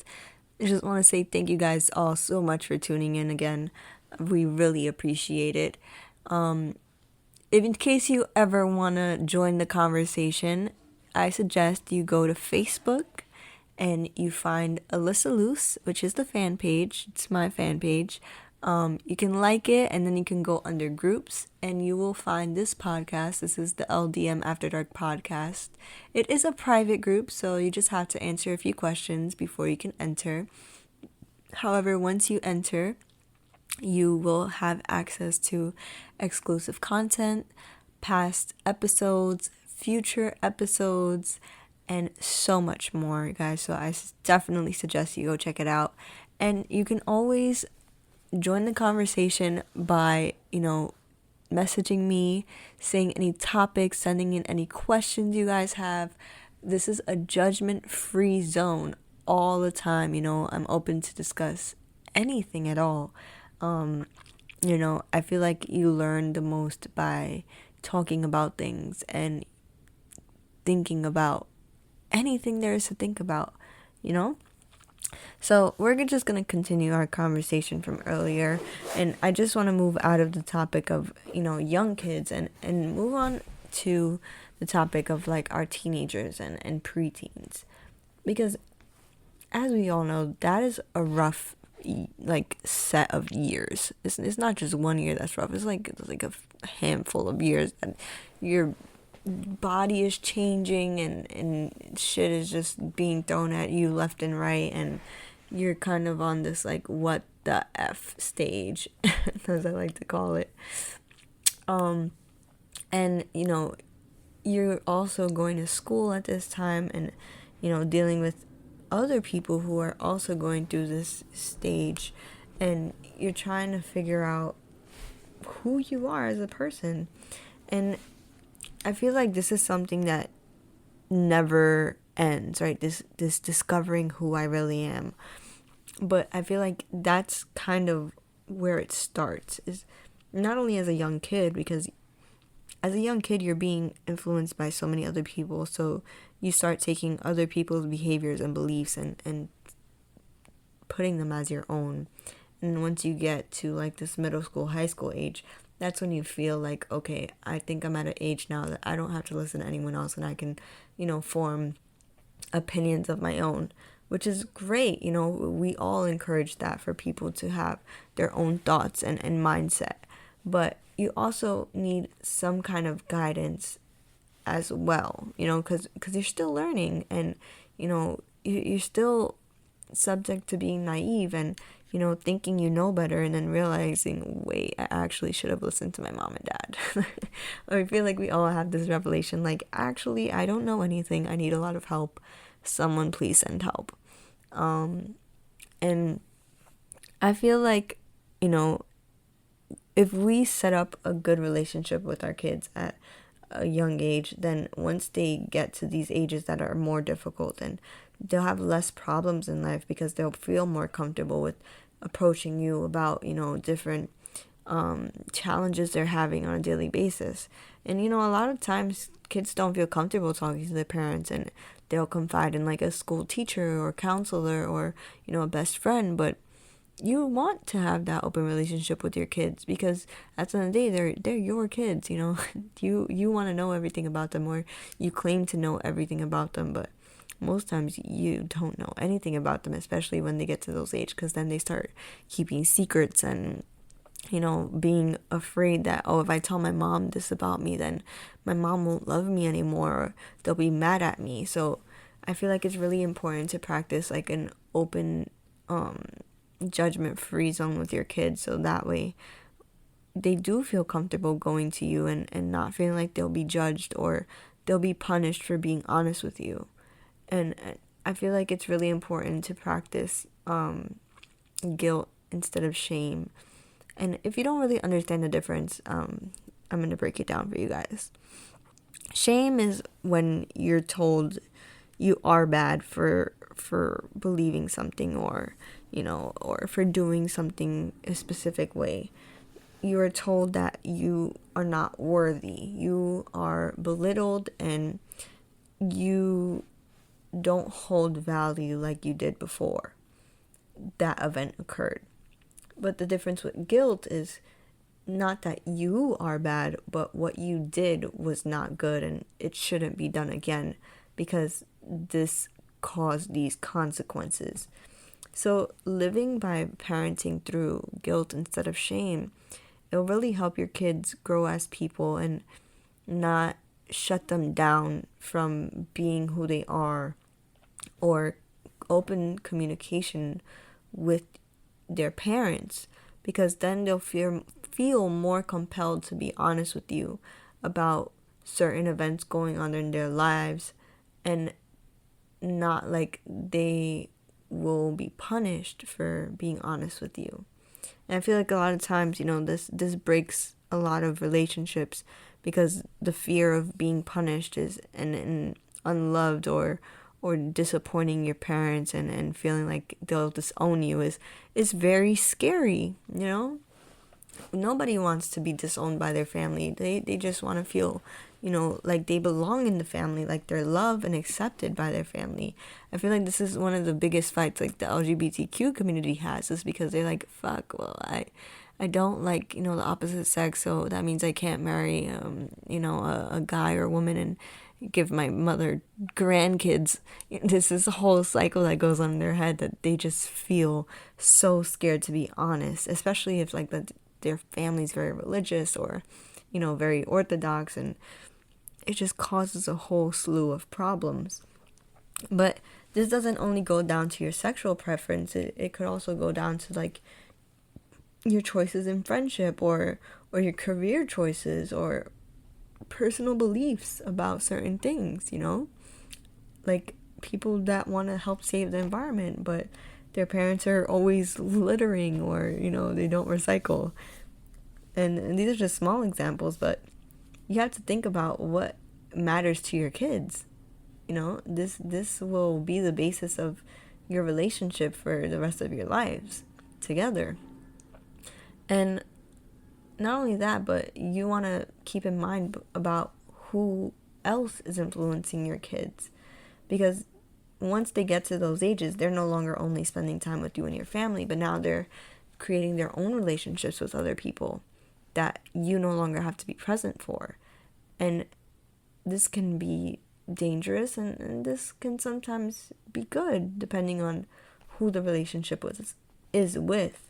I just want to say thank you guys all so much for tuning in again. We really appreciate it. If in case you ever want to join the conversation, I suggest you go to Facebook and you find Alyssa Luce, which is the fan page. It's my fan page. You can like it, and then you can go under groups, and you will find this podcast. This is the LDM After Dark podcast. It is a private group, so you just have to answer a few questions before you can enter. However, once you enter, you will have access to exclusive content, past episodes, future episodes, and so much more, guys. So I definitely suggest you go check it out. And you can always join the conversation by, messaging me, saying any topics, sending in any questions you guys have. This is a judgment-free zone all the time. I'm open to discuss anything at all. I feel like you learn the most by talking about things and thinking about anything there is to think about, you know? So we're just going to continue our conversation from earlier. And I just want to move out of the topic of, young kids and move on to the topic of like our teenagers and preteens. Because as we all know, that is a rough like set of years. It's not just 1 year that's rough. It's like a handful of years that your body is changing and shit is just being thrown at you left and right, and you're kind of on this like what the F stage, as I like to call it. And you're also going to school at this time, and dealing with other people who are also going through this stage, and you're trying to figure out who you are as a person. And I feel like this is something that never ends, right? This discovering who I really am. But I feel like that's kind of where it starts, is not only as a young kid, because as a young kid you're being influenced by so many other people, so you start taking other people's behaviors and beliefs and putting them as your own. And once you get to like this middle school, high school age, that's when you feel like, okay, I think I'm at an age now that I don't have to listen to anyone else, and I can, form opinions of my own, which is great. We all encourage that, for people to have their own thoughts and mindset. But you also need some kind of guidance as well, because you're still learning, and, you're still subject to being naive and, thinking you know better, and then realizing, wait, I actually should have listened to my mom and dad. Or I feel like we all have this revelation, like, actually, I don't know anything. I need a lot of help. Someone please send help. And I feel like, if we set up a good relationship with our kids at a young age, then once they get to these ages that are more difficult, and they'll have less problems in life, because they'll feel more comfortable with approaching you about, different challenges they're having on a daily basis. And, a lot of times kids don't feel comfortable talking to their parents, and they'll confide in like a school teacher or counselor or, a best friend. But you want to have that open relationship with your kids, because at the end of the day, they're your kids. You want to know everything about them, or you claim to know everything about them, but most times you don't know anything about them, especially when they get to those age, because then they start keeping secrets and being afraid that, oh, if I tell my mom this about me, then my mom won't love me anymore, or they'll be mad at me. So I feel like it's really important to practice like an open judgment-free zone with your kids, so that way they do feel comfortable going to you and not feeling like they'll be judged or they'll be punished for being honest with you. And I feel like it's really important to practice guilt instead of shame. And if you don't really understand the difference, I'm going to break it down for you guys. Shame is when you're told you are bad for believing something, or or for doing something a specific way. You are told that you are not worthy. You are belittled, and you don't hold value like you did before that event occurred. But the difference with guilt is not that you are bad, but what you did was not good, and it shouldn't be done again, because this caused these consequences. So living by parenting through guilt instead of shame, it'll really help your kids grow as people and not shut them down from being who they are, or open communication with their parents, because then they'll feel more compelled to be honest with you about certain events going on in their lives, and not like they will be punished for being honest with you. And I feel like a lot of times, this breaks a lot of relationships, because the fear of being punished is and unloved or disappointing your parents and feeling like they'll disown you is very scary, nobody wants to be disowned by their family. They just want to feel, like they belong in the family, like they're loved and accepted by their family. I feel like this is one of the biggest fights like the LGBTQ community has, is because they're like, fuck, well, I don't like, the opposite sex, so that means I can't marry, a guy or a woman and give my mother grandkids. This is a whole cycle that goes on in their head that they just feel so scared to be honest, especially if like their family's very religious or, very orthodox, and it just causes a whole slew of problems. But this doesn't only go down to your sexual preference, it could also go down to like your choices in friendship or your career choices or personal beliefs about certain things, like people that want to help save the environment, but their parents are always littering or, they don't recycle. And these are just small examples, but you have to think about what matters to your kids. This will be the basis of your relationship for the rest of your lives together. And not only that, but you want to keep in mind about who else is influencing your kids. Because once they get to those ages, they're no longer only spending time with you and your family, but now they're creating their own relationships with other people that you no longer have to be present for. And this can be dangerous, and this can sometimes be good, depending on who the relationship is with.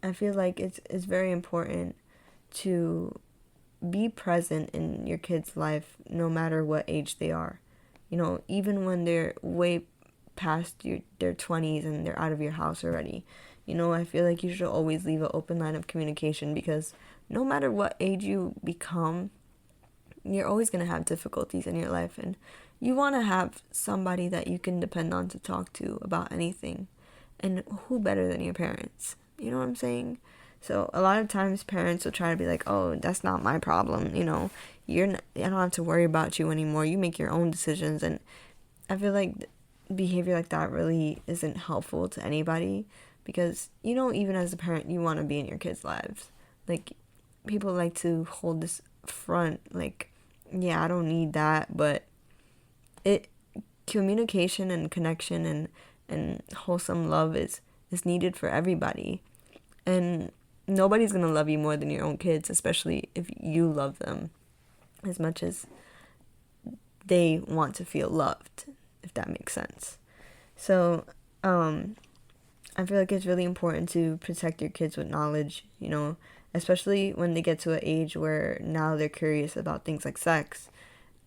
I feel like it's very important to be present in your kid's life no matter what age they are. Even when they're way past their 20s and they're out of your house already. I feel like you should always leave an open line of communication, because no matter what age you become, you're always going to have difficulties in your life, and you want to have somebody that you can depend on to talk to about anything. And who better than your parents? You know what I'm saying? So a lot of times parents will try to be like, oh, that's not my problem. I don't have to worry about you anymore. You make your own decisions. And I feel like behavior like that really isn't helpful to anybody, because, even as a parent, you want to be in your kids' lives. Like, people like to hold this front, like, yeah, I don't need that, but communication and connection and wholesome love is needed for everybody. And nobody's going to love you more than your own kids, especially if you love them as much as they want to feel loved, if that makes sense. So, I feel like it's really important to protect your kids with knowledge, especially when they get to an age where now they're curious about things like sex.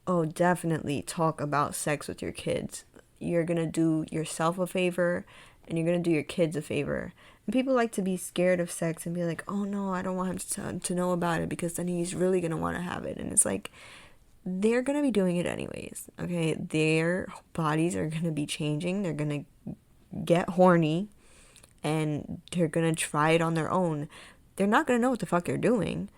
Oh, definitely talk about sex with your kids. You're going to do yourself a favor, and you're going to do your kids a favor. And people like to be scared of sex and be like, oh no, I don't want him to know about it, because then he's really going to want to have it. And it's like, they're going to be doing it anyways, okay? Their bodies are going to be changing. They're going to get horny, and they're going to try it on their own. They're not going to know what the fuck they're doing,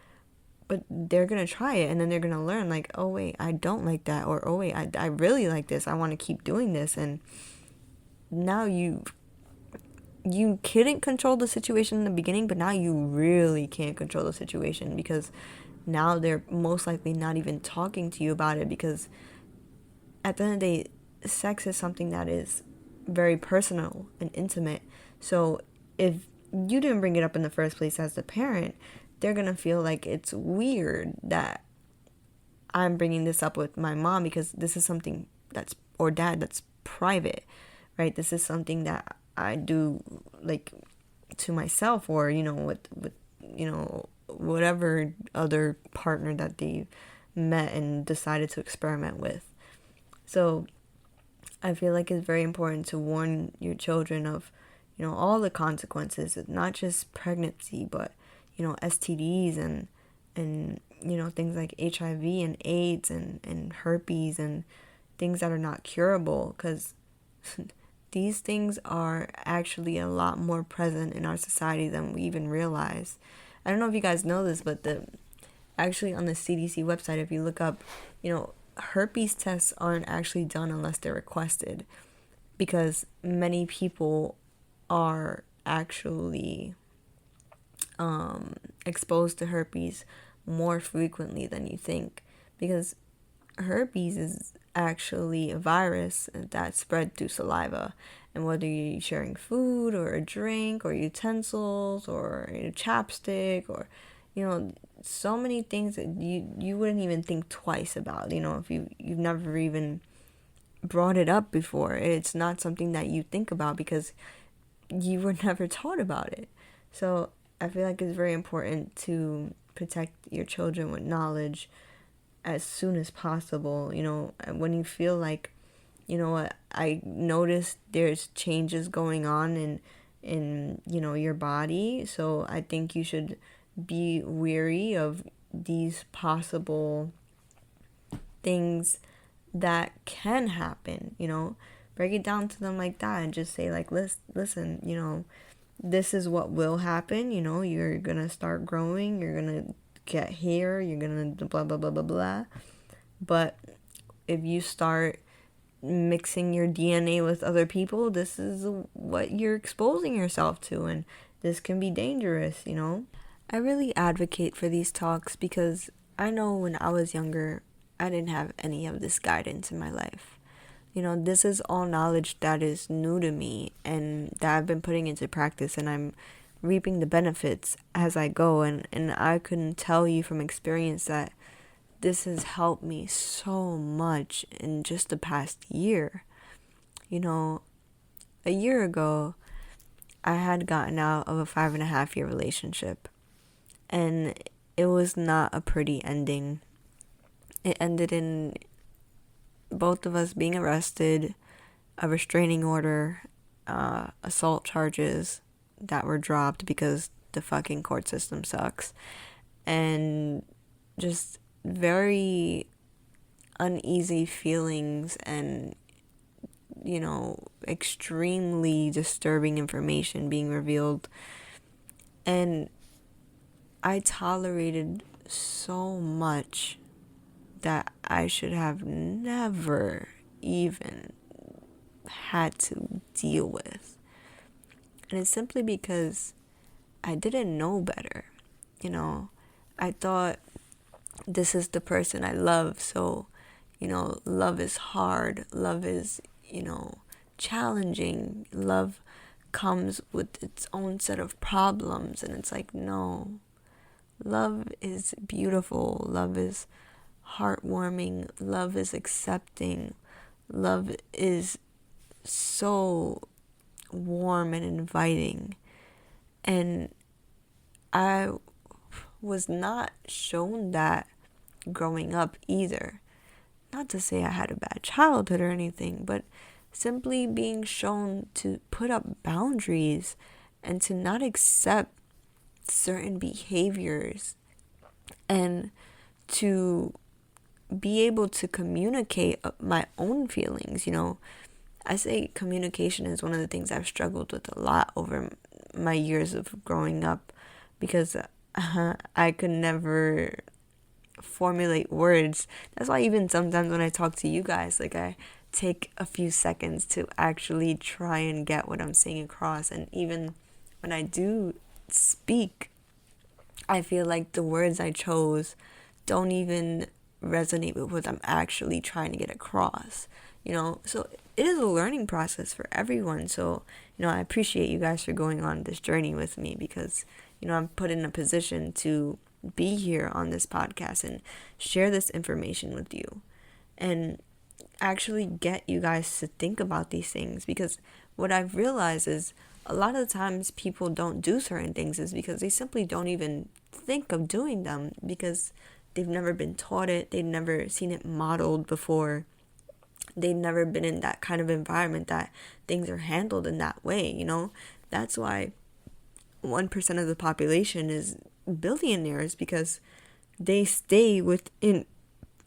but they're going to try it, and then they're going to learn, like, oh wait, I don't like that, or oh wait, I really like this, I want to keep doing this. And now you couldn't control the situation in the beginning, but now you really can't control the situation, because now they're most likely not even talking to you about it, because at the end of the day, sex is something that is very personal and intimate. So if you didn't bring it up in the first place as the parent, they're going to feel like it's weird that I'm bringing this up with my mom, because this is something or dad, that's private, right? This is something that I do, like, to myself, or, with whatever other partner that they met and decided to experiment with. So I feel like it's very important to warn your children of, all the consequences, not just pregnancy, but, STDs and things like HIV and AIDS and herpes and things that are not curable, because these things are actually a lot more present in our society than we even realize. I don't know if you guys know this, but actually on the CDC website, if you look up, herpes tests aren't actually done unless they're requested, because many people are actually exposed to herpes more frequently than you think, because herpes is actually a virus that spread through saliva. And whether you're sharing food or a drink or utensils or chapstick or so many things that you wouldn't even think twice about, if you've never even brought it up before. It's not something that you think about because you were never taught about it. So I feel like it's very important to protect your children with knowledge as soon as possible. When you feel like, what, I noticed there's changes going on in your body, so I think you should be weary of these possible things that can happen. Break it down to them like that and just say like, listen, this is what will happen. You're gonna start growing, you're gonna get hair, you're gonna blah blah blah blah blah. But if you start mixing your DNA with other people, this is what you're exposing yourself to, and this can be dangerous. I really advocate for these talks because I know when I was younger, I didn't have any of this guidance in my life. This is all knowledge that is new to me and that I've been putting into practice, and I'm reaping the benefits as I go. And I can tell you from experience that this has helped me so much in just the past year. A year ago, I had gotten out of a 5.5 year relationship, and it was not a pretty ending. It ended in both of us being arrested, a restraining order, assault charges that were dropped because the fucking court system sucks, and just very uneasy feelings and extremely disturbing information being revealed. And I tolerated so much that I should have never even had to deal with. And it's simply because I didn't know better. I thought this is the person I love, so, love is hard. Love is, challenging. Love comes with its own set of problems. And it's like, no. Love is beautiful. Love is heartwarming. Love is accepting. Love is so warm and inviting. And I was not shown that growing up either. Not to say I had a bad childhood or anything, but simply being shown to put up boundaries and to not accept certain behaviors, and to be able to communicate my own feelings. I say communication is one of the things I've struggled with a lot over my years of growing up, because I could never formulate words. That's why even sometimes when I talk to you guys, like, I take a few seconds to actually try and get what I'm saying across. And even when I do speak, I feel like the words I chose don't even resonate with what I'm actually trying to get across. So it is a learning process for everyone. So, I appreciate you guys for going on this journey with me, because, I'm put in a position to be here on this podcast and share this information with you and actually get you guys to think about these things. Because what I've realized is a lot of the times people don't do certain things is because they simply don't even think of doing them, because they've never been taught it, they've never seen it modeled before, they've never been in that kind of environment that things are handled in that way. That's why 1% of the population is billionaires, because they stay within,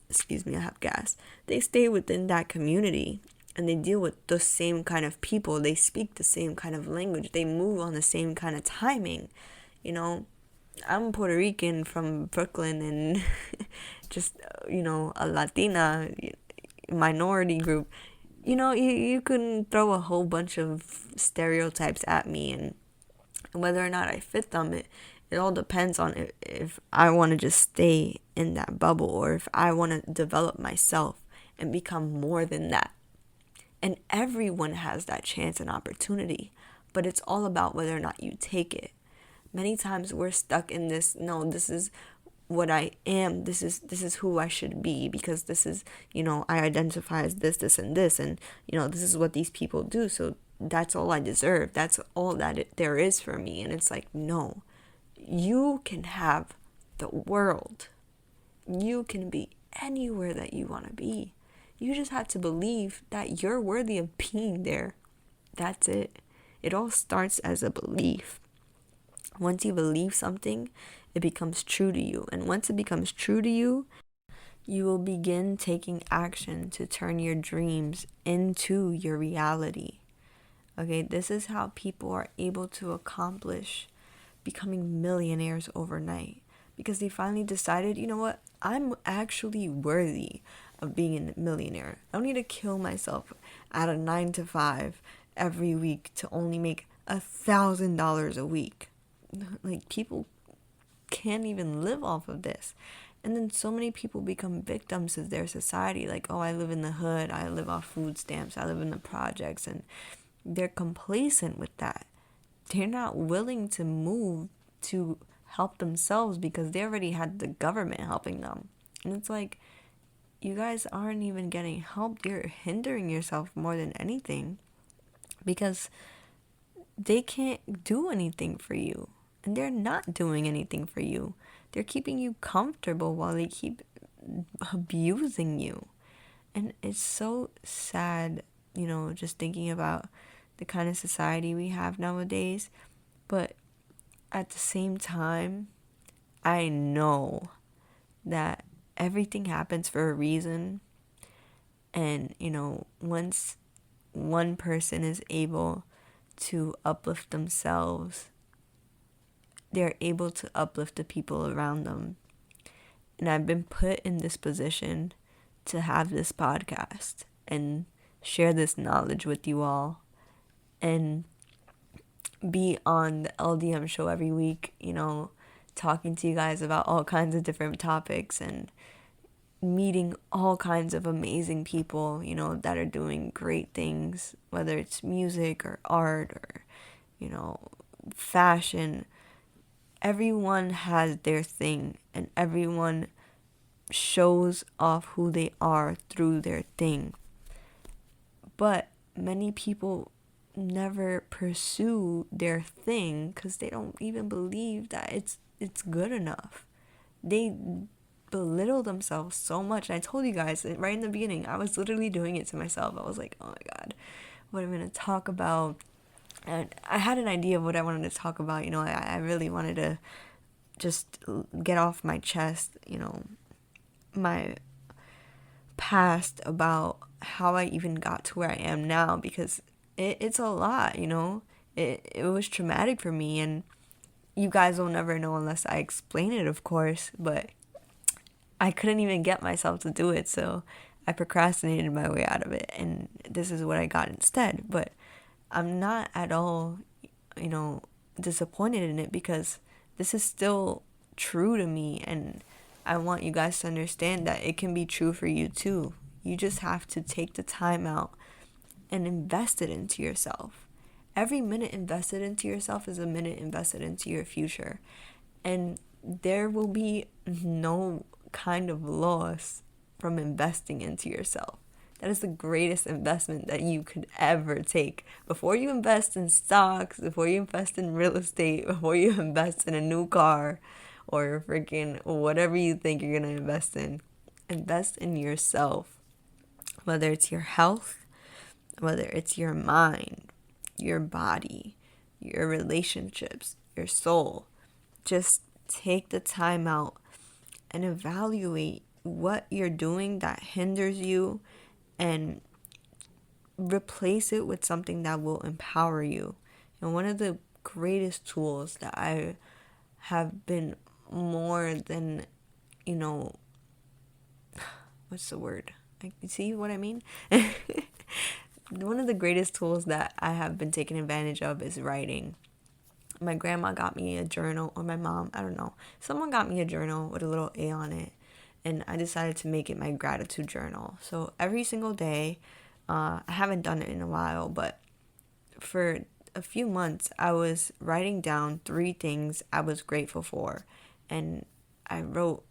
excuse me, I have gas, they stay within that community, and they deal with the same kind of people, they speak the same kind of language, they move on the same kind of timing. I'm Puerto Rican from Brooklyn, and just, a Latina minority group. You can throw a whole bunch of stereotypes at me, and whether or not I fit them, It all depends on if I want to just stay in that bubble or if I want to develop myself and become more than that. And everyone has that chance and opportunity, but it's all about whether or not you take it. Many times we're stuck in this, no, this is what I am, this is who I should be, because this is, I identify as this and this, and this is what these people do, so that's all I deserve, that's all that there is for me. And it's like, no, you can have the world, you can be anywhere that you want to be. You just have to believe that you're worthy of being there. That's it. It all starts as a belief. Once you believe something, it becomes true to you. And once it becomes true to you, you will begin taking action to turn your dreams into your reality. Okay, this is how people are able to accomplish becoming millionaires overnight. Because they finally decided, you know what, I'm actually worthy of being a millionaire. I don't need to kill myself at a 9 to 5 every week to only make $1,000 a week. Like, people can't even live off of this. And then so many people become victims of their society. Like, oh, I live in the hood, I live off food stamps, I live in the projects. And they're complacent with that. They're not willing to move to help themselves because they already had the government helping them. And it's like, you guys aren't even getting help. You're hindering yourself more than anything because they can't do anything for you. And they're not doing anything for you. They're keeping you comfortable while they keep abusing you. And it's so sad, just thinking about the kind of society we have nowadays. But at the same time, I know that everything happens for a reason. And, once one person is able to uplift themselves, they're able to uplift the people around them. And I've been put in this position to have this podcast and share this knowledge with you all and be on the LDM show every week, talking to you guys about all kinds of different topics and meeting all kinds of amazing people, that are doing great things, whether it's music or art or, fashion. Everyone has their thing and everyone shows off who they are through their thing. But many people never pursue their thing because they don't even believe that it's good enough. They belittle themselves so much. And I told you guys right in the beginning, I was literally doing it to myself. I was like, oh my God, what am I going to talk about? And I had an idea of what I wanted to talk about. I really wanted to just get off my chest, my past about how I even got to where I am now, because it's a lot, it was traumatic for me, and you guys will never know unless I explain it, of course, but I couldn't even get myself to do it, so I procrastinated my way out of it, and this is what I got instead. But I'm not at all, disappointed in it, because this is still true to me, and I want you guys to understand that it can be true for you too. You just have to take the time out and invest it into yourself. Every minute invested into yourself is a minute invested into your future. And there will be no kind of loss from investing into yourself. That is the greatest investment that you could ever take. Before you invest in stocks, before you invest in real estate, before you invest in a new car or freaking whatever you think you're going to invest in yourself. Whether it's your health, whether it's your mind, your body, your relationships, your soul. Just take the time out and evaluate what you're doing that hinders you and replace it with something that will empower you. And one of the greatest tools that I have been more than, what's the word? See what I mean? One of the greatest tools that I have been taking advantage of is writing. my grandma got me a journal, or my mom, I don't know. Someone got me a journal with a little A on it, and I decided to make it my gratitude journal. So every single day, I haven't done it in a while, but for a few months, I was writing down 3 things I was grateful for, and I wrote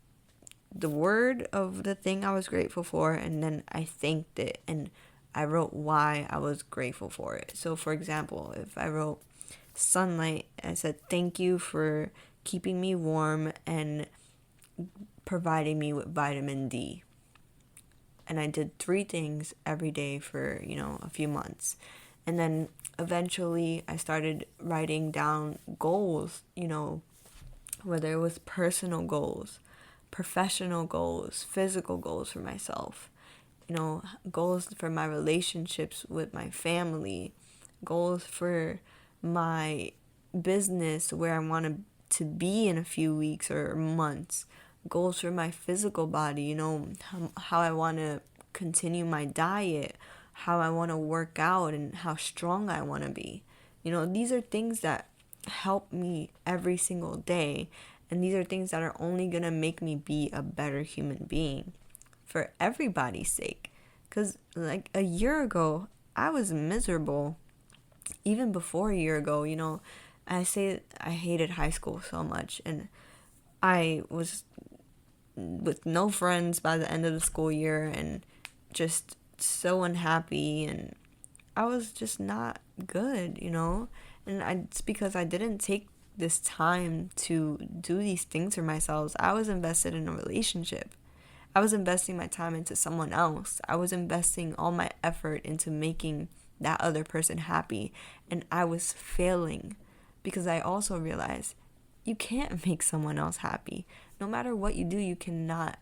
the word of the thing I was grateful for, and then I thanked it, and I wrote why I was grateful for it. So for example, if I wrote sunlight, I said thank you for keeping me warm and providing me with vitamin D. And I did 3 things every day for, a few months. And then eventually I started writing down goals, whether it was personal goals, professional goals, physical goals for myself, goals for my relationships with my family, goals for my business, where I want to be in a few weeks or months, goals for my physical body, how I want to continue my diet, how I want to work out, and how strong I want to be. These are things that help me every single day, and these are things that are only going to make me be a better human being for everybody's sake. Because like a year ago, I was miserable. Even before a year ago, I say I hated high school so much, and I was with no friends by the end of the school year, and just so unhappy, and I was just not good, and it's because I didn't take this time to do these things for myself. I was invested in a relationship. I was investing my time into someone else. I was investing all my effort into making that other person happy, and I was failing because I also realized you can't make someone else happy. No matter what you do, you cannot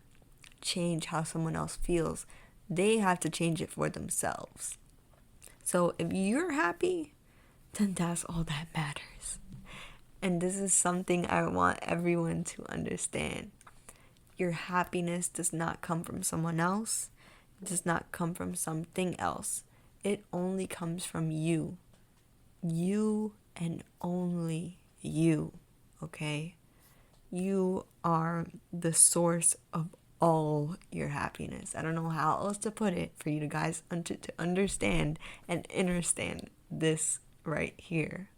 change how someone else feels. They have to change it for themselves. So if you're happy, then that's all that matters. And this is something I want everyone to understand. Your happiness does not come from someone else. It does not come from something else. It only comes from you. You and only you, okay? You are the source of all your happiness. I don't know how else to put it for you guys to understand and understand this right here.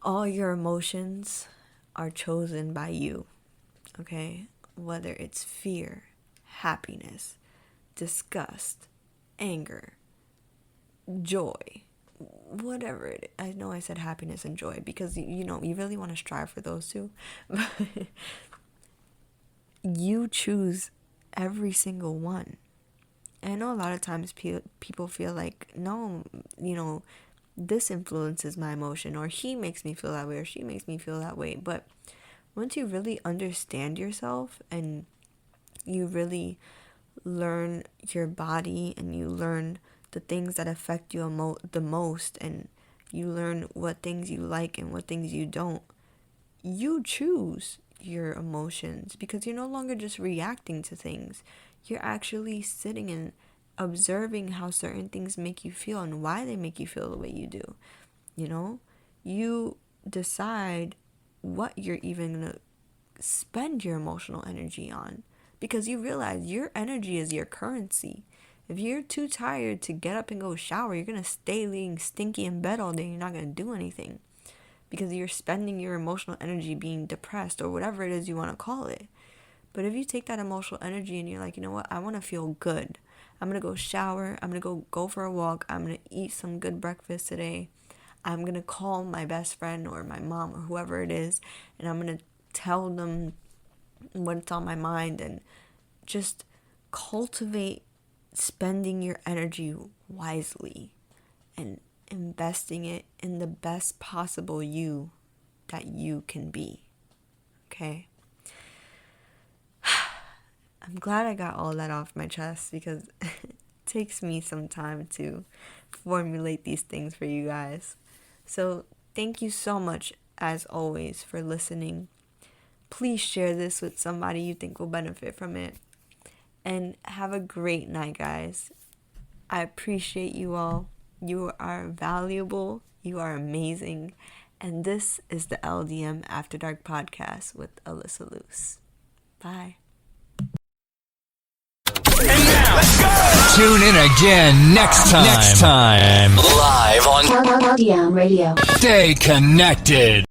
All your emotions are chosen by you, okay? Whether it's fear, happiness, disgust, anger, joy, whatever it is. I know I said happiness and joy because, you really want to strive for those two. But you choose every single one. And I know a lot of times people feel like, no, this influences my emotion, or he makes me feel that way, or she makes me feel that way. But once you really understand yourself and you really learn your body, and you learn the things that affect you the most, and you learn what things you like and what things you don't, you choose your emotions, because you're no longer just reacting to things. You're actually sitting and observing how certain things make you feel and why they make you feel the way you do. You decide what you're even going to spend your emotional energy on, because you realize your energy is your currency. If you're too tired to get up and go shower, you're going to stay laying stinky in bed all day. You're not going to do anything because you're spending your emotional energy being depressed, or whatever it is you want to call it. But if you take that emotional energy and you're like, you know what, I want to feel good. I'm going to go shower. I'm going to go for a walk. I'm going to eat some good breakfast today. I'm going to call my best friend or my mom or whoever it is, and I'm going to tell them what's on my mind, and just cultivate spending your energy wisely and investing it in the best possible you that you can be. Okay? I'm glad I got all that off my chest, because it takes me some time to formulate these things for you guys. So thank you so much, as always, for listening. Please share this with somebody you think will benefit from it. And have a great night, guys. I appreciate you all. You are valuable. You are amazing. And this is the LDM After Dark podcast with Alyssa Luce. Bye. Tune in again next time. Live on LDM Radio. Stay connected.